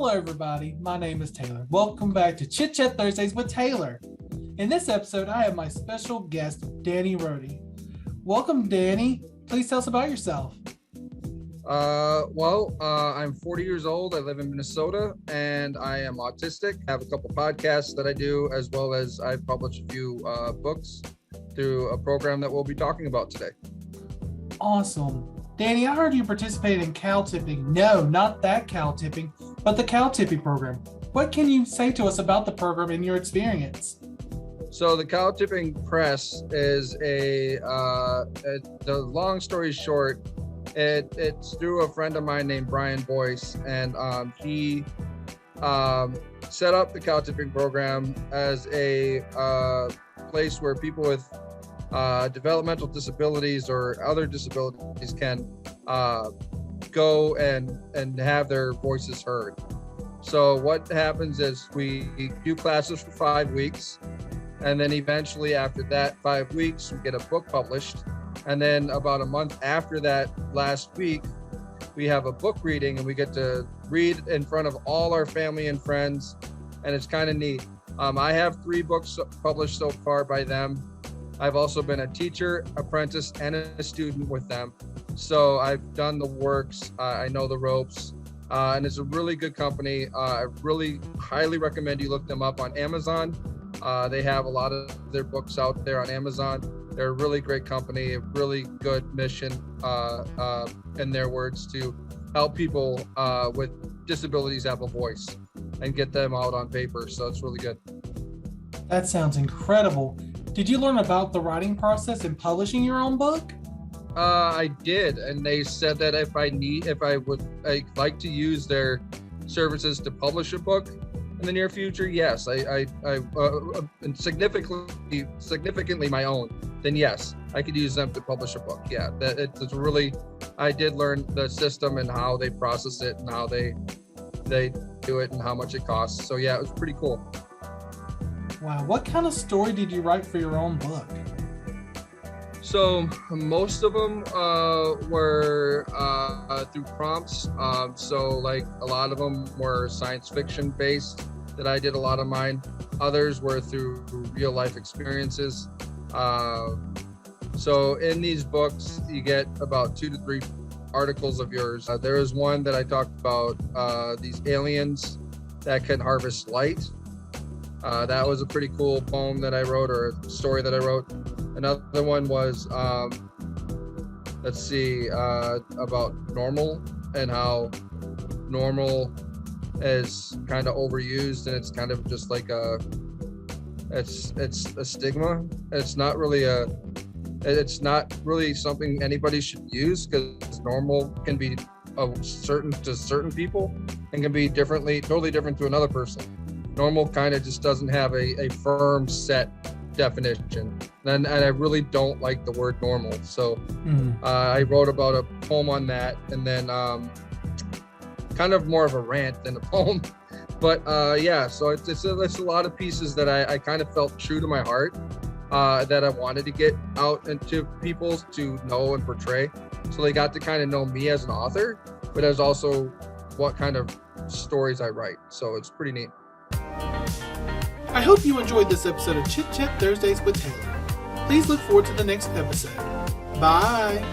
Hello, everybody. My name is Taylor. Welcome back to Chit Chat Thursdays with Taylor. In this episode, I have my special guest, Danny Roherty. Welcome, Danny. Please tell us about yourself. I'm 40 years old. I live in Minnesota, and I am autistic. I have a couple podcasts that I do, as well as I've published a few books through a program that we'll be talking about today. Awesome. Danny, I heard you participated in CowTipping. No, not that CowTipping, but the CowTipping Program. What can you say to us about the program and your experience? So the CowTipping Press is the long story short, it's through a friend of mine named Brian Boyce, and he set up the CowTipping Program as a place where people with developmental disabilities or other disabilities can go and have their voices heard. So what happens is we do classes for 5 weeks, and then eventually after that 5 weeks we get a book published, and then about a month after that last week we have a book reading, and we get to read in front of all our family and friends, and it's kind of neat. I have 3 books published so far by them. I've also been a teacher, apprentice, and a student with them. So I've done the works, I know the ropes, and it's a really good company. I really highly recommend you look them up on Amazon. They have a lot of their books out there on Amazon. They're a really great company, a really good mission, in their words, to help people with disabilities have a voice and get them out on paper. So it's really good. That sounds incredible. Did you learn about the writing process in publishing your own book? I did, and they said that if I'd like to use their services to publish a book in the near future, yes, and significantly my own, then yes, I could use them to publish a book. Yeah, it's really, I did learn the system and how they process it and how they do it and how much it costs. So yeah, it was pretty cool. Wow, what kind of story did you write for your own book? So most of them were through prompts. So like a lot of them were science fiction based that I did a lot of mine. Others were through real life experiences. So in these books, you get about 2 to 3 articles of yours. There is one that I talked about these aliens that can harvest light. That was a pretty cool poem that I wrote, or a story that I wrote. Another one was, about normal and how normal is kind of overused, and it's kind of just like it's a stigma. It's not really something anybody should use, because normal can be to certain people and can be totally different to another person. Normal kind of just doesn't have a firm set definition, and I really don't like the word normal. So I wrote about a poem on that, and then kind of more of a rant than a poem. But yeah, so it's a lot of pieces that I kind of felt true to my heart, that I wanted to get out into people to know and portray, so they got to kind of know me as an author, but as also what kind of stories I write. So it's pretty neat. I hope you enjoyed this episode of Chit Chat Thursdays with Taylor. Please look forward to the next episode. Bye!